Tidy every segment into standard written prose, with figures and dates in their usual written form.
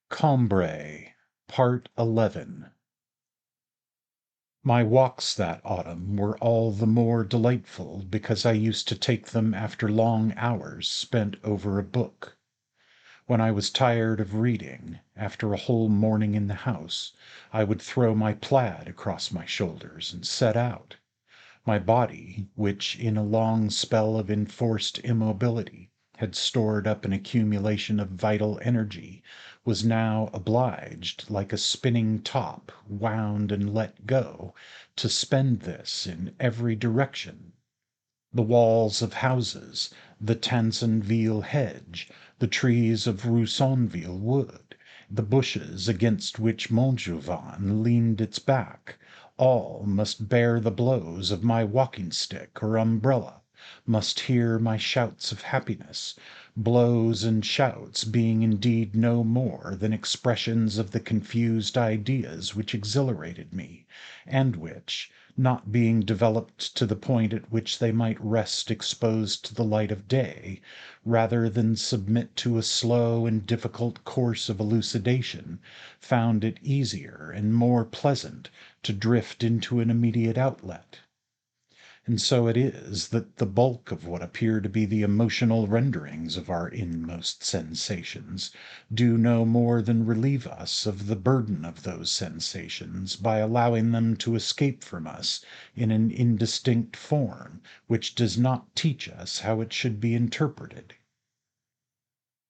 Combray, Part 11. My walks that autumn were all the more delightful because I used to take them after long hours spent over a book. When I was tired of reading, after a whole morning in the house, I would throw my plaid across my shoulders and set out. My body, which in a long spell of enforced immobility had stored up an accumulation of vital energy, was now obliged, like a spinning top wound and let go, to spend this in every direction. The walls of houses, the Tansonville hedge, the trees of Roussainville wood, the bushes against which Montjouvan leaned its back, all must bear the blows of my walking-stick or umbrella, must hear my shouts of happiness, blows and shouts being indeed no more than expressions of the confused ideas which exhilarated me, and which, not being developed to the point at which they might rest exposed to the light of day, rather than submit to a slow and difficult course of elucidation, found it easier and more pleasant to drift into an immediate outlet. And so it is that the bulk of what appear to be the emotional renderings of our inmost sensations do no more than relieve us of the burden of those sensations by allowing them to escape from us in an indistinct form which does not teach us how it should be interpreted.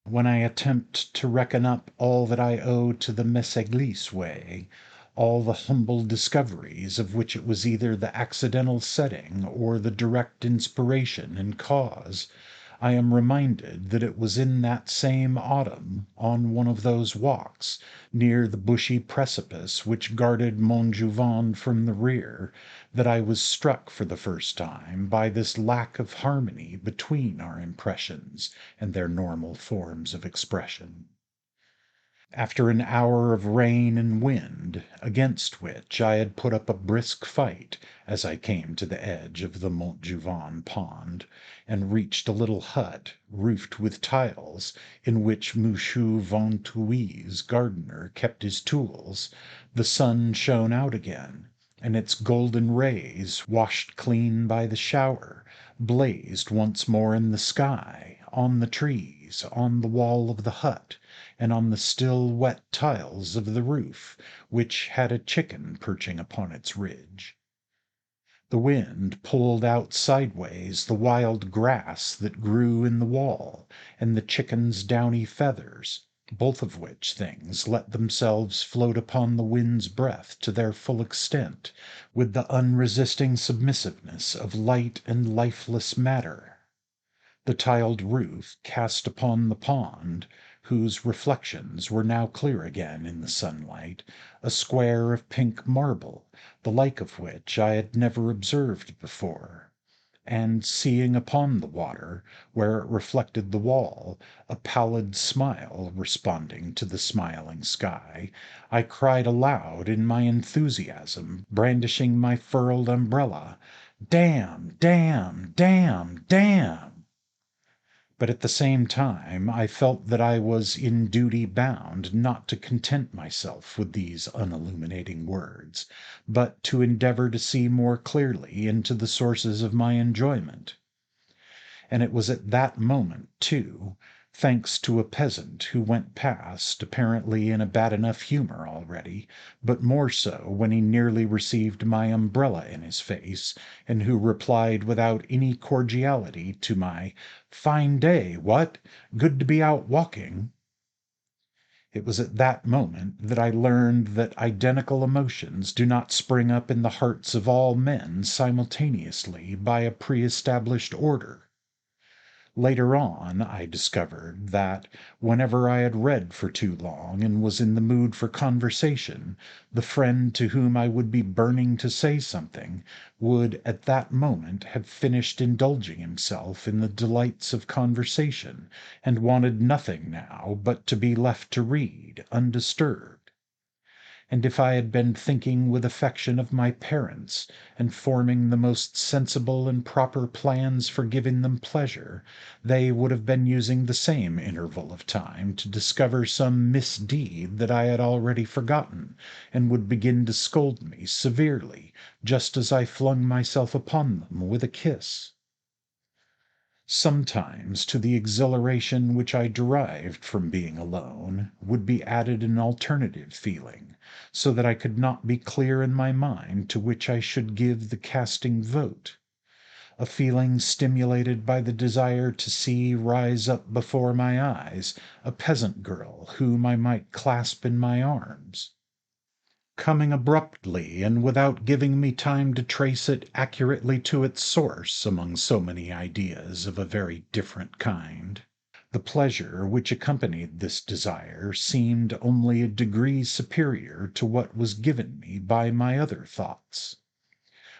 When I attempt to reckon up all that I owe to the Méséglise way, all the humble discoveries of which it was either the accidental setting or the direct inspiration and cause, I am reminded that it was in that same autumn, on one of those walks, near the bushy precipice which guarded Montjouvan from the rear, that I was struck for the first time by this lack of harmony between our impressions and their normal forms of expression. After an hour of rain and wind, against which I had put up a brisk fight as I came to the edge of the Montjouvan pond, and reached a little hut, roofed with tiles, in which Monsieur Vintouil's gardener kept his tools, the sun shone out again, and its golden rays, washed clean by the shower, blazed once more in the sky, on the trees, on the wall of the hut, and on the still wet tiles of the roof, which had a chicken perching upon its ridge. The wind pulled out sideways the wild grass that grew in the wall, and the chicken's downy feathers, both of which things let themselves float upon the wind's breath to their full extent, with the unresisting submissiveness of light and lifeless matter. The tiled roof cast upon the pond, whose reflections were now clear again in the sunlight, a square of pink marble, the like of which I had never observed before, and seeing upon the water, where it reflected the wall, a pallid smile responding to the smiling sky, I cried aloud in my enthusiasm, brandishing my furled umbrella, "Damn! Damn! Damn! Damn!" But at the same time I felt that I was in duty bound not to content myself with these unilluminating words, but to endeavor to see more clearly into the sources of my enjoyment. And it was at that moment, too, thanks to a peasant who went past, apparently in a bad enough humor already, but more so when he nearly received my umbrella in his face, and who replied without any cordiality to my "Fine day, what? Good to be out walking." It was at that moment that I learned that identical emotions do not spring up in the hearts of all men simultaneously by a pre-established order. Later on I discovered that, whenever I had read for too long and was in the mood for conversation, the friend to whom I would be burning to say something would at that moment have finished indulging himself in the delights of conversation, and wanted nothing now but to be left to read undisturbed. and if I had been thinking with affection of my parents, and forming the most sensible and proper plans for giving them pleasure, they would have been using the same interval of time to discover some misdeed that I had already forgotten, and would begin to scold me severely, just as I flung myself upon them with a kiss. Sometimes to the exhilaration which I derived from being alone would be added an alternative feeling, so that I could not be clear in my mind to which I should give the casting vote, a feeling stimulated by the desire to see rise up before my eyes a peasant girl whom I might clasp in my arms. Coming abruptly and without giving me time to trace it accurately to its source among so many ideas of a very different kind. The pleasure which accompanied this desire seemed only a degree superior to what was given me by my other thoughts.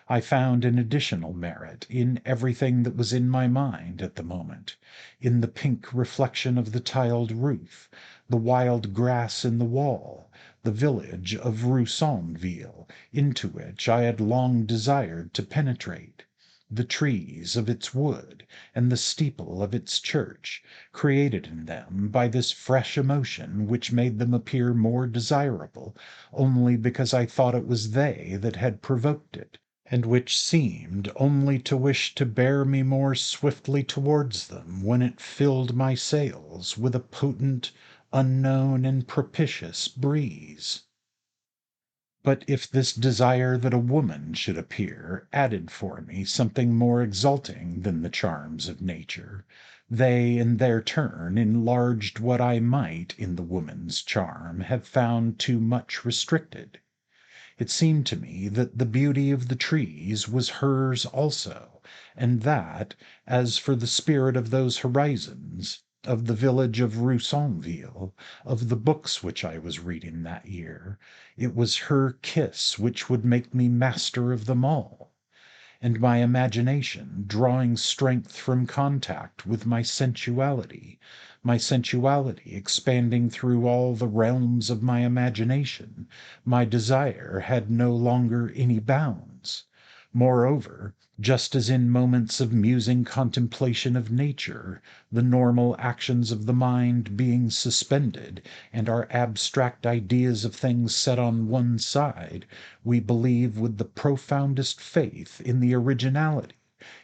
I found an additional merit in everything that was in my mind at the moment, in the pink reflection of the tiled roof, the wild grass in the wall, the village of Roussainville, into which I had long desired to penetrate, the trees of its wood, and the steeple of its church, created in them by this fresh emotion which made them appear more desirable only because I thought it was they that had provoked it, and which seemed only to wish to bear me more swiftly towards them when it filled my sails with a potent, unknown, and propitious breeze. But if this desire that a woman should appear added for me something more exalting than the charms of nature, they in their turn enlarged what I might in the woman's charm have found too much restricted. It seemed to me that the beauty of the trees was hers also, and that, as for the spirit of those horizons, of the village of Roussainville, of the books which I was reading that year, it was her kiss which would make me master of them all, and my imagination drawing strength from contact with my sensuality expanding through all the realms of my imagination, my desire had no longer any bounds. Moreover, just as in moments of musing contemplation of nature, the normal actions of the mind being suspended, and our abstract ideas of things set on one side, we believe with the profoundest faith in the originality,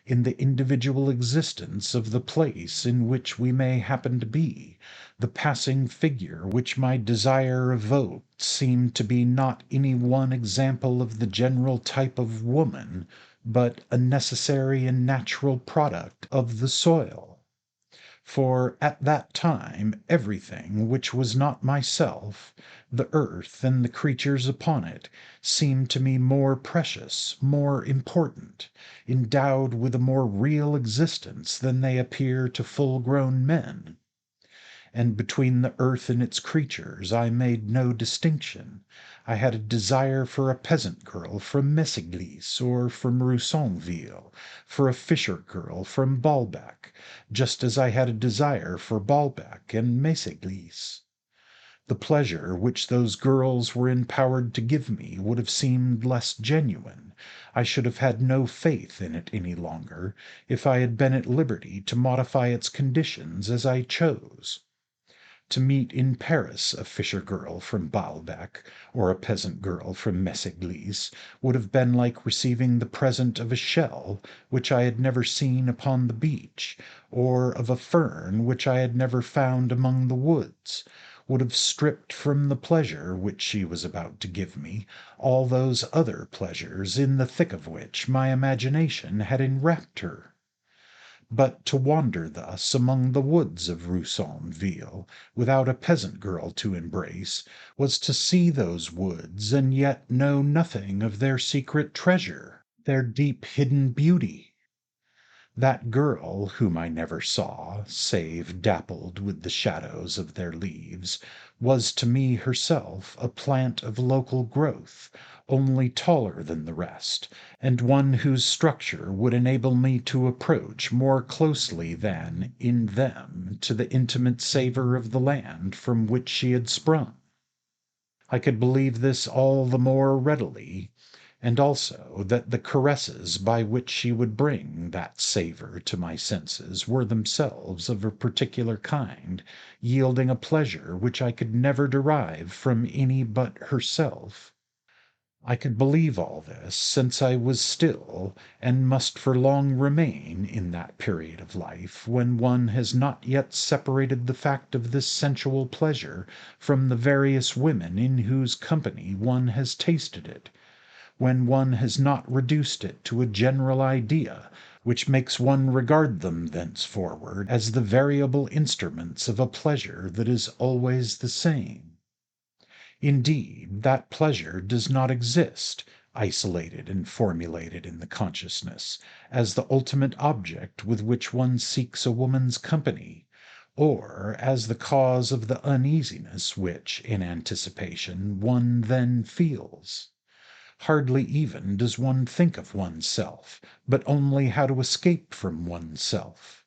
in the individual existence of the place in which we may happen to be, the passing figure which my desire evoked seemed to be not any one example of the general type of woman, but a necessary and natural product of the soil. For at that time everything which was not myself, the earth and the creatures upon it, seemed to me more precious, more important, endowed with a more real existence than they appear to full-grown men. And between the earth and its creatures I made no distinction. I had a desire for a peasant girl from Messageries or from Roussainville, for a fisher girl from Balbec, just as I had a desire for Balbec and Messageries. The pleasure which those girls were empowered to give me would have seemed less genuine. I should have had no faith in it any longer, if I had been at liberty to modify its conditions as I chose. To meet in Paris a fisher girl from Baalbec, or a peasant girl from Messageries, would have been like receiving the present of a shell which I had never seen upon the beach, or of a fern which I had never found among the woods, would have stripped from the pleasure which she was about to give me all those other pleasures in the thick of which my imagination had enwrapped her. But to wander thus among the woods of Roussainville, without a peasant girl to embrace, was to see those woods and yet know nothing of their secret treasure, their deep hidden beauty. That girl, whom I never saw, save dappled with the shadows of their leaves, was to me herself a plant of local growth, only taller than the rest, and one whose structure would enable me to approach more closely than, in them, to the intimate savour of the land from which she had sprung. I could believe this all the more readily, and also that the caresses by which she would bring that savour to my senses were themselves of a particular kind, yielding a pleasure which I could never derive from any but herself. I could believe all this, since I was still, and must for long remain, in that period of life when one has not yet separated the fact of this sensual pleasure from the various women in whose company one has tasted it, when one has not reduced it to a general idea which makes one regard them thenceforward as the variable instruments of a pleasure that is always the same. Indeed, that pleasure does not exist, isolated and formulated in the consciousness, as the ultimate object with which one seeks a woman's company, or as the cause of the uneasiness which, in anticipation, one then feels. Hardly even does one think of oneself, but only how to escape from oneself.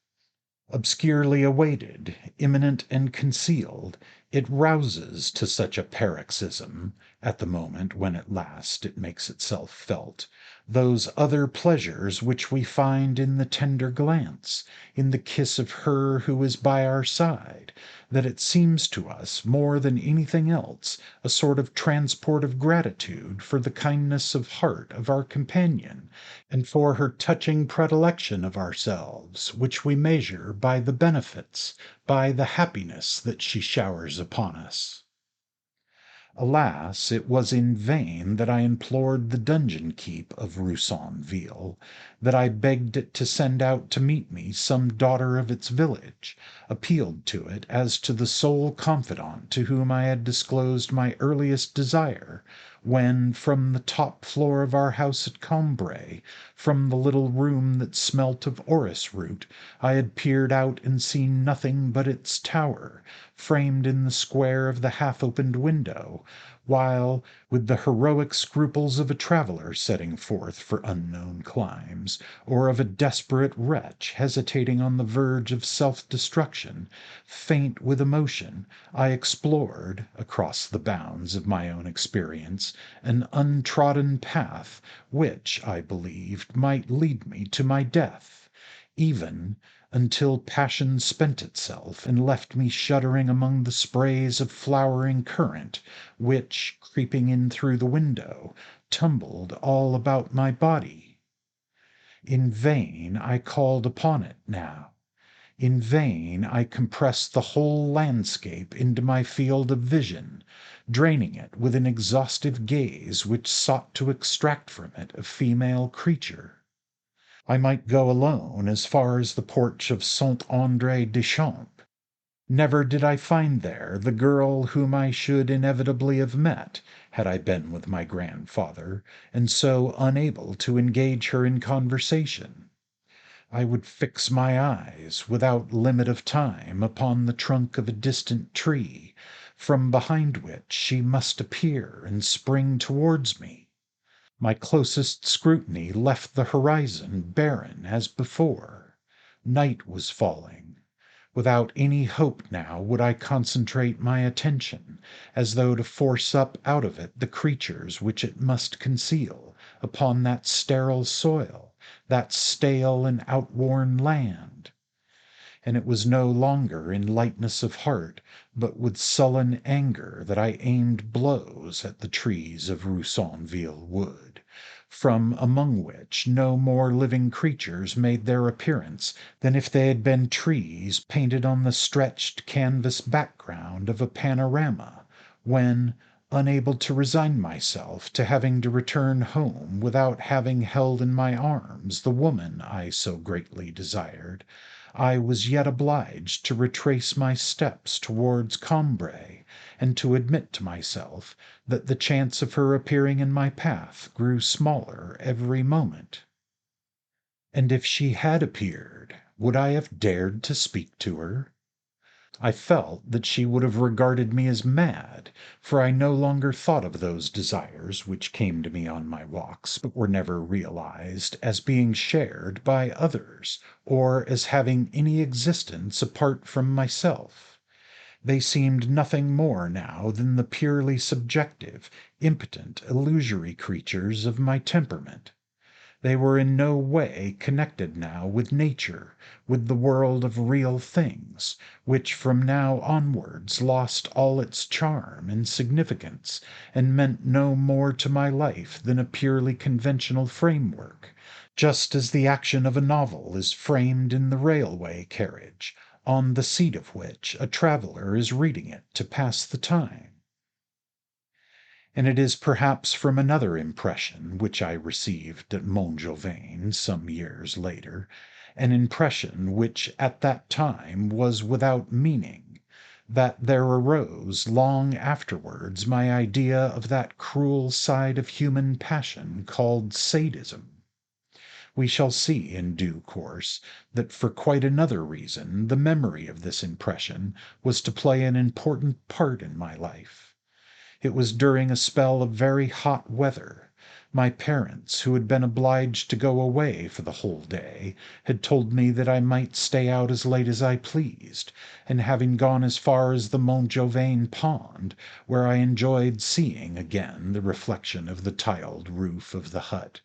Obscurely awaited, imminent and concealed, it rouses to such a paroxysm, at the moment when at last it makes itself felt, those other pleasures which we find in the tender glance, in the kiss of her who is by our side, that it seems to us more than anything else a sort of transport of gratitude for the kindness of heart of our companion, and for her touching predilection of ourselves, which we measure by the benefits, by the happiness that she showers upon us. Alas, it was in vain that I implored the dungeon keep of Roussainville, that I begged it to send out to meet me some daughter of its village, appealed to it as to the sole confidant to whom I had disclosed my earliest desire, when, from the top floor of our house at Combray, from the little room that smelt of orris root, I had peered out and seen nothing but its tower, framed in the square of the half-opened window, while, with the heroic scruples of a traveller setting forth for unknown climes, or of a desperate wretch hesitating on the verge of self-destruction, faint with emotion, I explored, across the bounds of my own experience, an untrodden path which, I believed, might lead me to my death, even until passion spent itself and left me shuddering among the sprays of flowering currant, which, creeping in through the window, tumbled all about my body. In vain I called upon it now. In vain I compressed the whole landscape into my field of vision, draining it with an exhaustive gaze which sought to extract from it a female creature. I might go alone as far as the porch of Saint André des Champs. Never did I find there the girl whom I should inevitably have met, had I been with my grandfather, and so unable to engage her in conversation. I would fix my eyes, without limit of time, upon the trunk of a distant tree, from behind which she must appear and spring towards me. My closest scrutiny left the horizon barren as before. Night was falling. Without any hope now would I concentrate my attention, as though to force up out of it the creatures which it must conceal, upon that sterile soil, that stale and outworn land. And it was no longer in lightness of heart, but with sullen anger, that I aimed blows at the trees of Roussainville Wood, from among which no more living creatures made their appearance than if they had been trees painted on the stretched canvas background of a panorama, when, unable to resign myself to having to return home without having held in my arms the woman I so greatly desired, I was yet obliged to retrace my steps towards Combray, and to admit to myself that the chance of her appearing in my path grew smaller every moment. And if she had appeared, would I have dared to speak to her? I felt that she would have regarded me as mad, for I no longer thought of those desires which came to me on my walks, but were never realized, as being shared by others, or as having any existence apart from myself. They seemed nothing more now than the purely subjective, impotent, illusory creatures of my temperament. They were in no way connected now with nature, with the world of real things, which from now onwards lost all its charm and significance, and meant no more to my life than a purely conventional framework, just as the action of a novel is framed in the railway carriage, on the seat of which a traveller is reading it to pass the time. And it is perhaps from another impression which I received at Montjouvain some years later, an impression which at that time was without meaning, that there arose long afterwards my idea of that cruel side of human passion called sadism. We shall see in due course that for quite another reason the memory of this impression was to play an important part in my life. It was during a spell of very hot weather. My parents, who had been obliged to go away for the whole day, had told me that I might stay out as late as I pleased, and having gone as far as the Montjouvain pond, where I enjoyed seeing again the reflection of the tiled roof of the hut,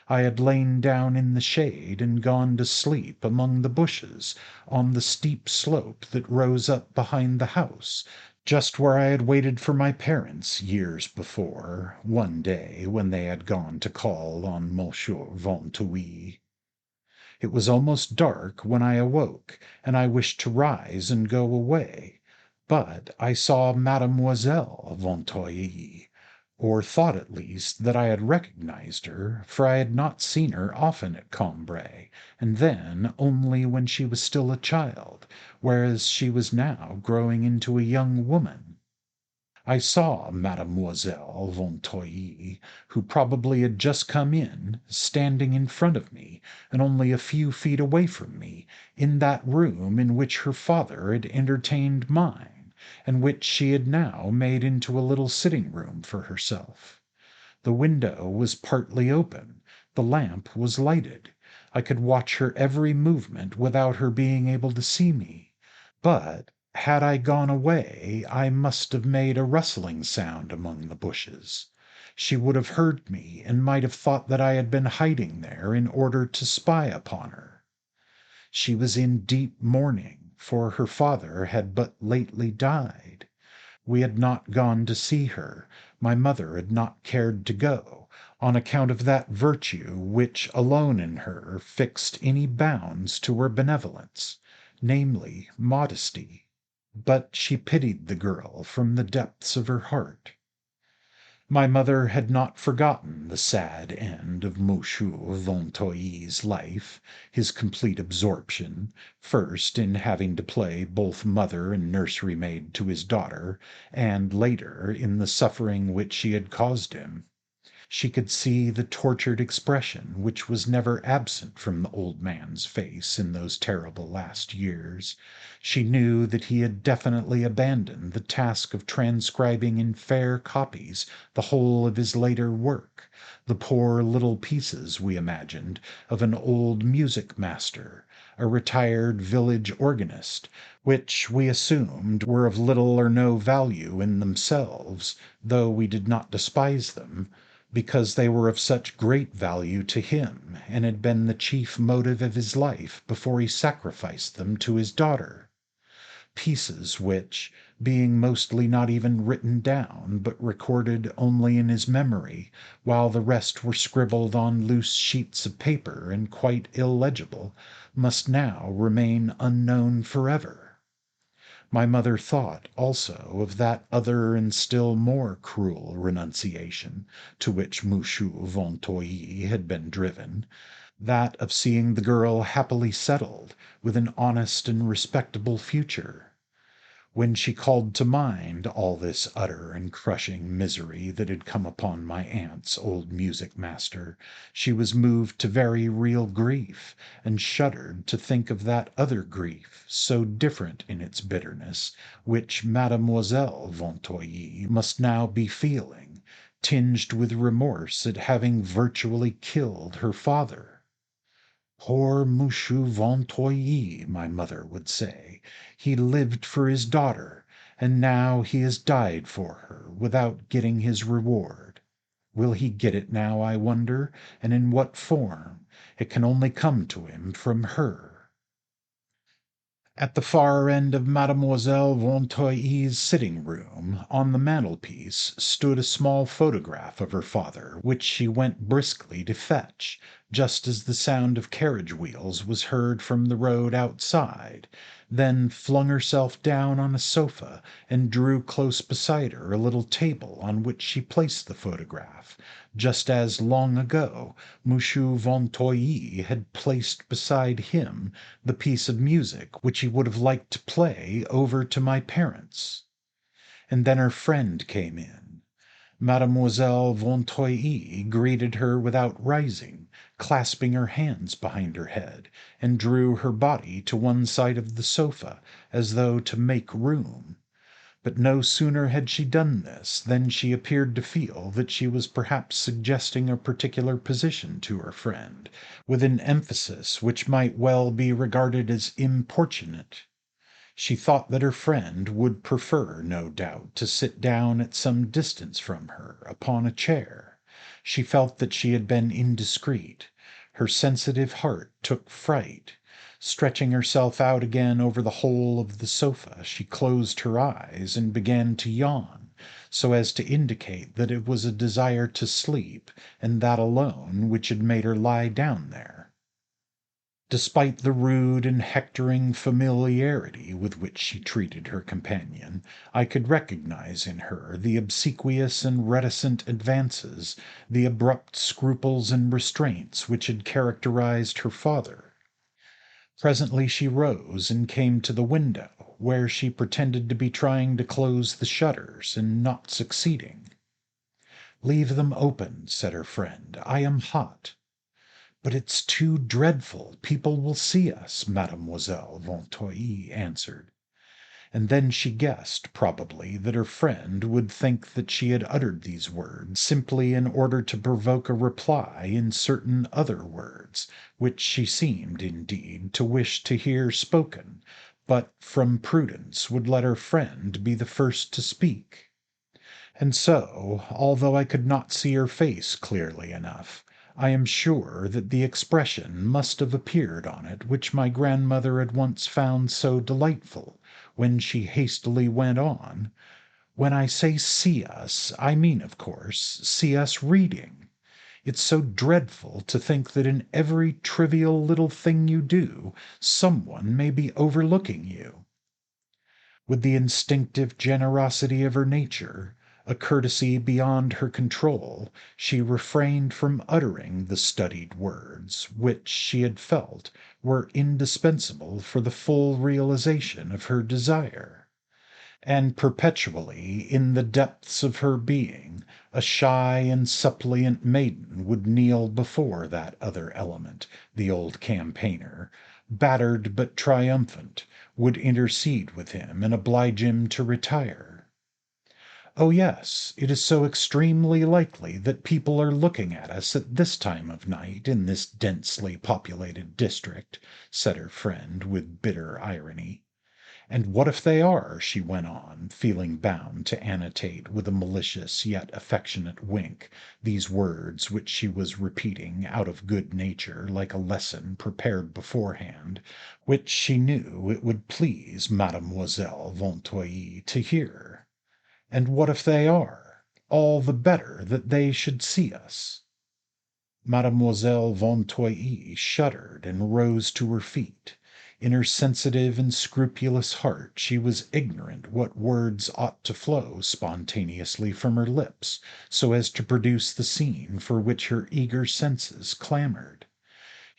I had lain down in the shade and gone to sleep among the bushes on the steep slope that rose up behind the house, just where I had waited for my parents years before, one day when they had gone to call on Monsieur Vinteuil. It was almost dark when I awoke, and I wished to rise and go away, but I saw Mademoiselle Vinteuil, or thought at least that I had recognized her, for I had not seen her often at Combray, and then only when she was still a child, whereas she was now growing into a young woman. I saw Mademoiselle Vinteuil, who probably had just come in, standing in front of me, and only a few feet away from me, in that room in which her father had entertained mine, and which she had now made into a little sitting room for herself. The window was partly open, the lamp was lighted, I could watch her every movement without her being able to see me, but had I gone away I must have made a rustling sound among the bushes. She would have heard me, and might have thought that I had been hiding there in order to spy upon her. She was in deep mourning, for her father had but lately died. We had not gone to see her, my mother had not cared to go, on account of that virtue which alone in her fixed any bounds to her benevolence, namely modesty. But she pitied the girl from the depths of her heart. My mother had not forgotten the sad end of Monsieur Vinteuil's life, his complete absorption, first in having to play both mother and nursery maid to his daughter, and later in the suffering which she had caused him. She could see the tortured expression which was never absent from the old man's face in those terrible last years. She knew that he had definitely abandoned the task of transcribing in fair copies the whole of his later work, the poor little pieces, we imagined, of an old music master, a retired village organist, which we assumed were of little or no value in themselves, though we did not despise them, because they were of such great value to him, and had been the chief motive of his life before he sacrificed them to his daughter. Pieces which, being mostly not even written down, but recorded only in his memory, while the rest were scribbled on loose sheets of paper and quite illegible, must now remain unknown forever. My mother thought, also, of that other and still more cruel renunciation to which Monsieur Vinteuil had been driven, that of seeing the girl happily settled, with an honest and respectable future. When she called to mind all this utter and crushing misery that had come upon my aunt's old music master, she was moved to very real grief, and shuddered to think of that other grief, so different in its bitterness, which Mademoiselle Vinteuil must now be feeling, tinged with remorse at having virtually killed her father. Poor Monsieur Vinteuil, my mother would say, he lived for his daughter, and now he has died for her without getting his reward. Will he get it now, I wonder, and in what form? It can only come to him from her. At the far end of Mademoiselle Vinteuil's sitting room, on the mantelpiece, stood a small photograph of her father, which she went briskly to fetch, just as the sound of carriage wheels was heard from the road outside, then flung herself down on a sofa and drew close beside her a little table on which she placed the photograph, just as long ago Monsieur Vinteuil had placed beside him the piece of music which he would have liked to play over to my parents. And then her friend came in. Mademoiselle Vinteuil greeted her without rising, clasping her hands behind her head, and drew her body to one side of the sofa, as though to make room. But no sooner had she done this than she appeared to feel that she was perhaps suggesting a particular position to her friend, with an emphasis which might well be regarded as importunate. She thought that her friend would prefer, no doubt, to sit down at some distance from her, upon a chair. She felt that she had been indiscreet. Her sensitive heart took fright. Stretching herself out again over the whole of the sofa, she closed her eyes and began to yawn, so as to indicate that it was a desire to sleep, and that alone, which had made her lie down there. Despite the rude and hectoring familiarity with which she treated her companion, I could recognize in her the obsequious and reticent advances, the abrupt scruples and restraints which had characterized her father. Presently she rose and came to the window, where she pretended to be trying to close the shutters, and not succeeding. "Leave them open," said her friend. "I am hot." "But it's too dreadful. People will see us," Mademoiselle Vinteuil answered. And then she guessed, probably, that her friend would think that she had uttered these words simply in order to provoke a reply in certain other words, which she seemed, indeed, to wish to hear spoken, but from prudence would let her friend be the first to speak. And so, although I could not see her face clearly enough, I am sure that the expression must have appeared on it which my grandmother had once found so delightful, when she hastily went on, "When I say see us, I mean, of course, see us reading. It's so dreadful to think that in every trivial little thing you do, some one may be overlooking you." With the instinctive generosity of her nature, a courtesy beyond her control, she refrained from uttering the studied words, which, she had felt, were indispensable for the full realization of her desire. And perpetually, in the depths of her being, a shy and suppliant maiden would kneel before that other element, the old campaigner, battered but triumphant, would intercede with him and oblige him to retire. "Oh yes, it is so extremely likely that people are looking at us at this time of night in this densely populated district," said her friend with bitter irony. "And what if they are?" she went on, feeling bound to annotate with a malicious yet affectionate wink these words which she was repeating out of good nature like a lesson prepared beforehand, which she knew it would please Mademoiselle Vinteuil to hear. "And what if they are? All the better that they should see us." Mademoiselle Vinteuil shuddered and rose to her feet. In her sensitive and scrupulous heart she was ignorant what words ought to flow spontaneously from her lips, so as to produce the scene for which her eager senses clamored.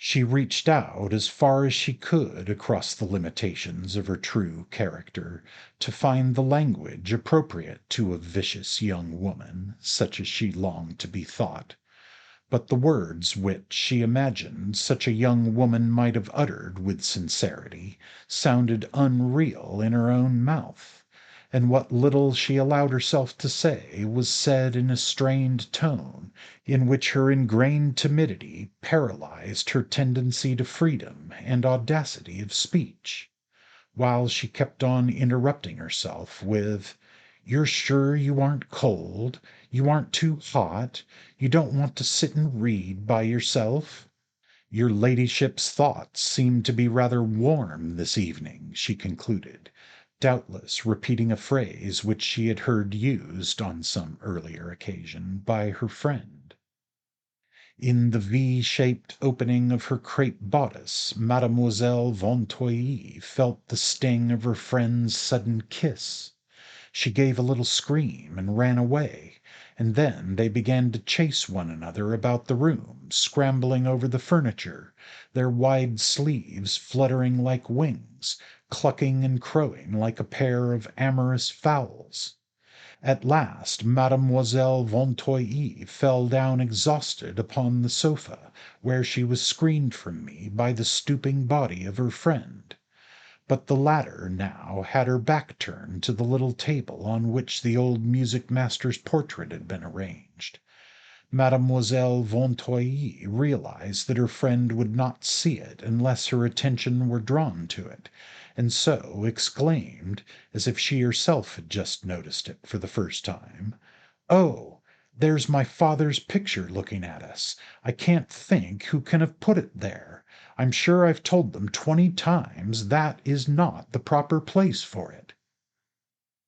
She reached out as far as she could across the limitations of her true character, to find the language appropriate to a vicious young woman, such as she longed to be thought. But the words which, she imagined, such a young woman might have uttered with sincerity, sounded unreal in her own mouth, and what little she allowed herself to say was said in a strained tone, in which her ingrained timidity paralyzed her tendency to freedom and audacity of speech. while she kept on interrupting herself with, "You're sure you aren't cold? You aren't too hot? You don't want to sit and read by yourself? Your ladyship's thoughts seem to be rather warm this evening," she concluded, doubtless repeating a phrase which she had heard used on some earlier occasion by her friend. In the V-shaped opening of her crape bodice, Mademoiselle Vinteuil felt the sting of her friend's sudden kiss. She gave a little scream and ran away, and then they began to chase one another about the room, scrambling over the furniture, their wide sleeves fluttering like wings, clucking and crowing like a pair of amorous fowls. At last Mademoiselle Vinteuil fell down exhausted upon the sofa, where she was screened from me by the stooping body of her friend. But the latter now had her back turned to the little table on which the old music master's portrait had been arranged. Mademoiselle Vinteuil realized that her friend would not see it unless her attention were drawn to it, and so exclaimed, as if she herself had just noticed it for the first time, "Oh, there's my father's picture looking at us. I can't think who can have put it there. I'm sure I've told them 20 times that is not the proper place for it."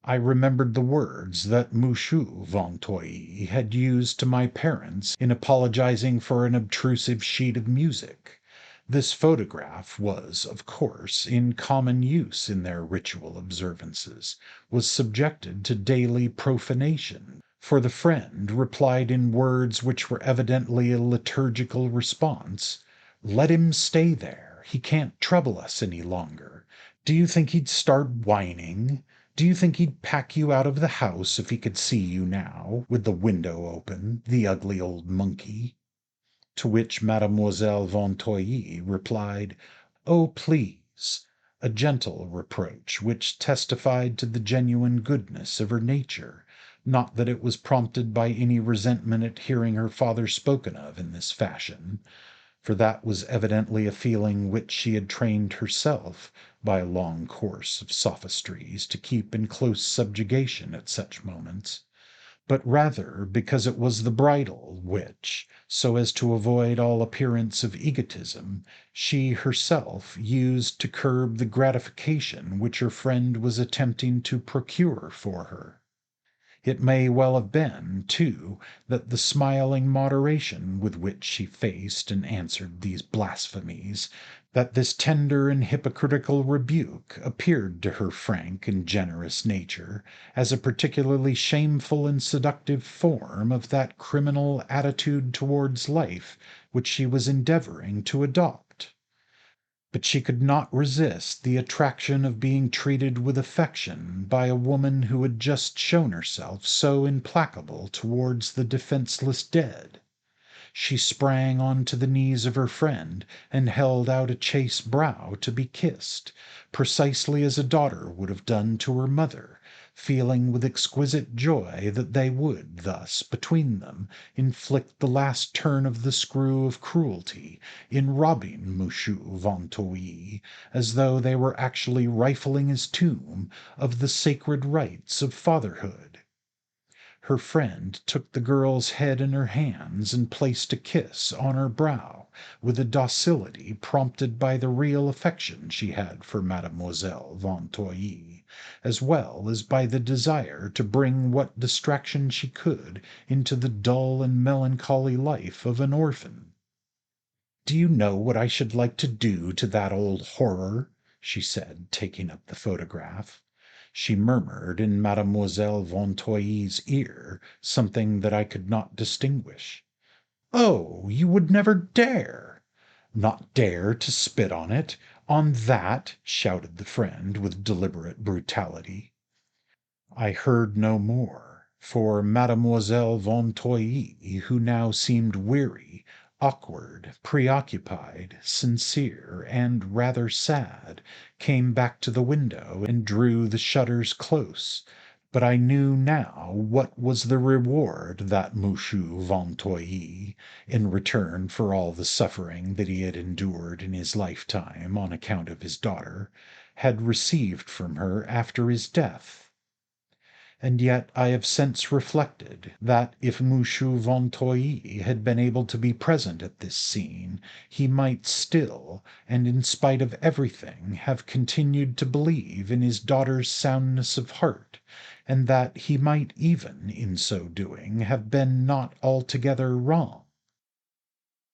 I remembered the words that Monsieur Vinteuil had used to my parents in apologizing for an obtrusive sheet of music. This photograph was, of course, in common use in their ritual observances, was subjected to daily profanation, for the friend replied in words which were evidently a liturgical response, "Let him stay there. He can't trouble us any longer. Do you think he'd start whining? Do you think he'd pack you out of the house if he could see you now, with the window open, the ugly old monkey?" To which Mademoiselle Vinteuil replied, "Oh, please," a gentle reproach which testified to the genuine goodness of her nature, not that it was prompted by any resentment at hearing her father spoken of in this fashion, for that was evidently a feeling which she had trained herself by a long course of sophistries to keep in close subjugation at such moments, but rather because it was the bridle which, so as to avoid all appearance of egotism, she herself used to curb the gratification which her friend was attempting to procure for her. It may well have been, too, that the smiling moderation with which she faced and answered these blasphemies, that this tender and hypocritical rebuke appeared to her frank and generous nature as a particularly shameful and seductive form of that criminal attitude towards life which she was endeavoring to adopt. But she could not resist the attraction of being treated with affection by a woman who had just shown herself so implacable towards the defenseless dead. She sprang on to the knees of her friend and held out a chaste brow to be kissed, precisely as a daughter would have done to her mother, feeling with exquisite joy that they would thus, between them, inflict the last turn of the screw of cruelty in robbing Monsieur Vinteuil, as though they were actually rifling his tomb, of the sacred rights of fatherhood. Her friend took the girl's head in her hands and placed a kiss on her brow, with a docility prompted by the real affection she had for Mademoiselle Vinteuil, as well as by the desire to bring what distraction she could into the dull and melancholy life of an orphan. "Do you know what I should like to do to that old horror?" she said, taking up the photograph. She murmured in Mademoiselle Vinteuil's ear something that I could not distinguish. "Oh, you would never dare!" "Not dare to spit on it? On that?" shouted the friend with deliberate brutality. I heard no more, for Mademoiselle Vinteuil, who now seemed weary, awkward, preoccupied, sincere, and rather sad, came back to the window and drew the shutters close, but I knew now what was the reward that Monsieur Vinteuil, in return for all the suffering that he had endured in his lifetime on account of his daughter, had received from her after his death. And yet I have since reflected that if Monsieur Vinteuil had been able to be present at this scene, he might still, and in spite of everything, have continued to believe in his daughter's soundness of heart, and that he might even, in so doing, have been not altogether wrong.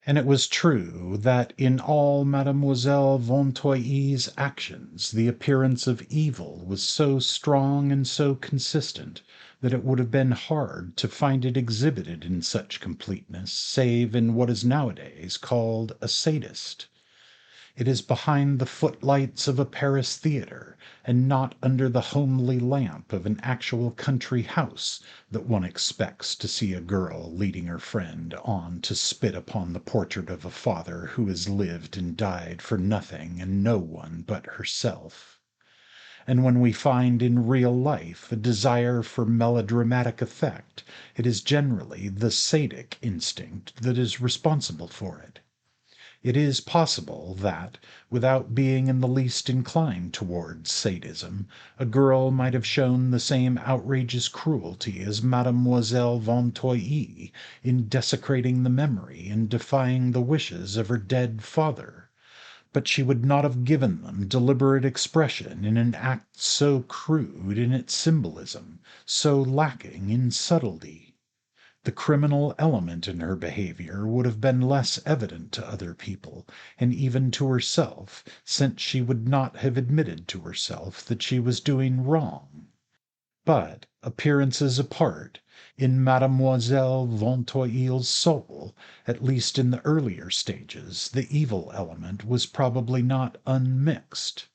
And it was true that in all Mademoiselle Vinteuil's actions the appearance of evil was so strong and so consistent that it would have been hard to find it exhibited in such completeness save in what is nowadays called a sadist. It is behind the footlights of a Paris theatre, and not under the homely lamp of an actual country house, that one expects to see a girl leading her friend on to spit upon the portrait of a father who has lived and died for nothing and no one but herself. And when we find in real life a desire for melodramatic effect, it is generally the sadic instinct that is responsible for it. It is possible that, without being in the least inclined towards sadism, a girl might have shown the same outrageous cruelty as Mademoiselle Vinteuil in desecrating the memory and defying the wishes of her dead father, but she would not have given them deliberate expression in an act so crude in its symbolism, so lacking in subtlety. The criminal element in her behavior would have been less evident to other people, and even to herself, since she would not have admitted to herself that she was doing wrong. But, appearances apart, in Mademoiselle Vinteuil's soul, at least in the earlier stages, the evil element was probably not unmixed.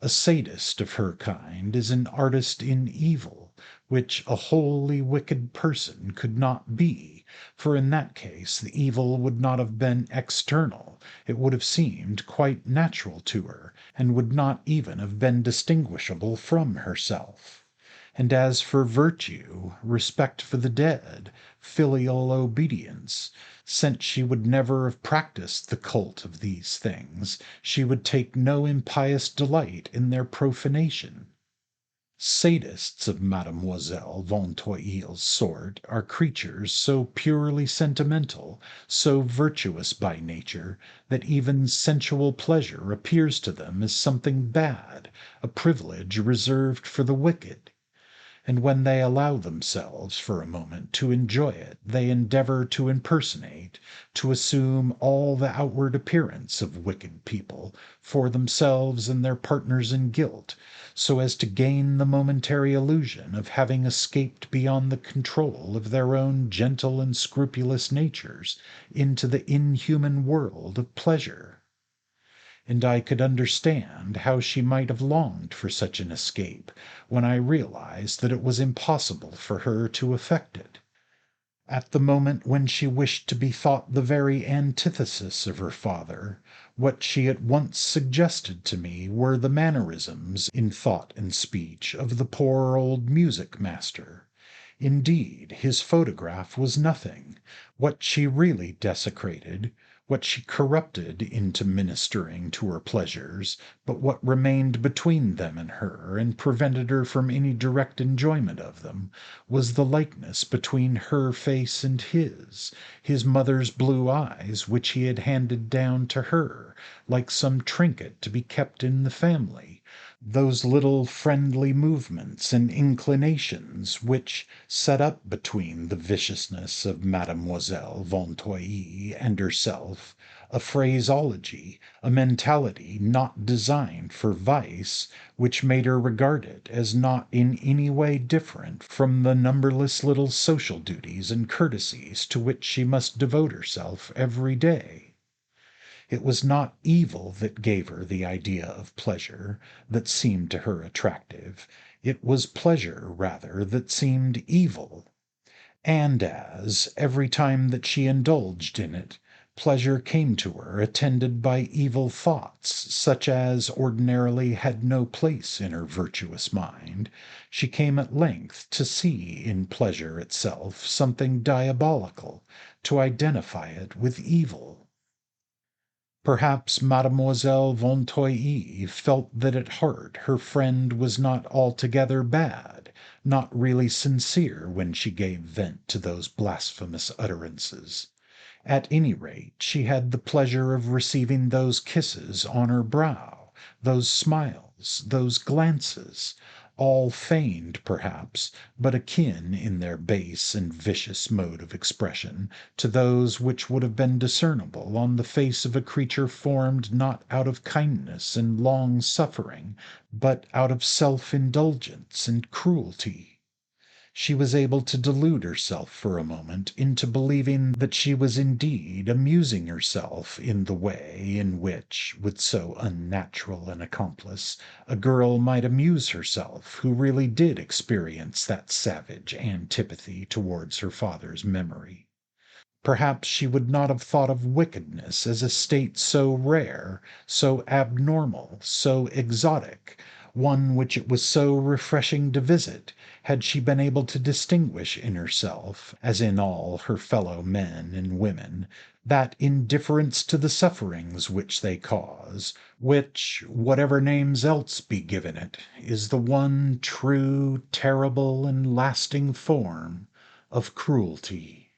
A sadist of her kind is an artist in evil, which a wholly wicked person could not be, for in that case the evil would not have been external, it would have seemed quite natural to her, and would not even have been distinguishable from herself. And as for virtue, respect for the dead, filial obedience, since she would never have practised the cult of these things, she would take no impious delight in their profanation. Sadists of Mademoiselle Vinteuil's sort are creatures so purely sentimental, so virtuous by nature, that even sensual pleasure appears to them as something bad, a privilege reserved for the wicked. And when they allow themselves for a moment to enjoy it, they endeavor to impersonate, to assume all the outward appearance of wicked people, for themselves and their partners in guilt, so as to gain the momentary illusion of having escaped beyond the control of their own gentle and scrupulous natures into the inhuman world of pleasure. And I could understand how she might have longed for such an escape, when I realized that it was impossible for her to effect it. At the moment when she wished to be thought the very antithesis of her father, what she at once suggested to me were the mannerisms in thought and speech of the poor old music-master. Indeed, his photograph was nothing. What she really desecrated, what she corrupted into ministering to her pleasures, but what remained between them and her, and prevented her from any direct enjoyment of them, was the likeness between her face and his mother's blue eyes, which he had handed down to her, like some trinket to be kept in the family, those little friendly movements and inclinations which, set up between the viciousness of Mademoiselle Vinteuil and herself, a phraseology, a mentality not designed for vice, which made her regard it as not in any way different from the numberless little social duties and courtesies to which she must devote herself every day. It was not evil that gave her the idea of pleasure, that seemed to her attractive, it was pleasure rather that seemed evil. And as, every time that she indulged in it, pleasure came to her attended by evil thoughts, such as ordinarily had no place in her virtuous mind, she came at length to see in pleasure itself something diabolical, to identify it with evil. Perhaps Mademoiselle Vinteuil felt that at heart her friend was not altogether bad, not really sincere when she gave vent to those blasphemous utterances. At any rate, she had the pleasure of receiving those kisses on her brow, those smiles, those glances, all feigned perhaps, but akin in their base and vicious mode of expression to those which would have been discernible on the face of a creature formed not out of kindness and long suffering, but out of self-indulgence and cruelty. She was able to delude herself for a moment into believing that she was indeed amusing herself in the way in which, with so unnatural an accomplice, a girl might amuse herself who really did experience that savage antipathy towards her father's memory. Perhaps she would not have thought of wickedness as a state so rare, so abnormal, so exotic, one which it was so refreshing to visit, had she been able to distinguish in herself, as in all her fellow men and women, that indifference to the sufferings which they cause, which, whatever names else be given it, is the one true, terrible, and lasting form of cruelty.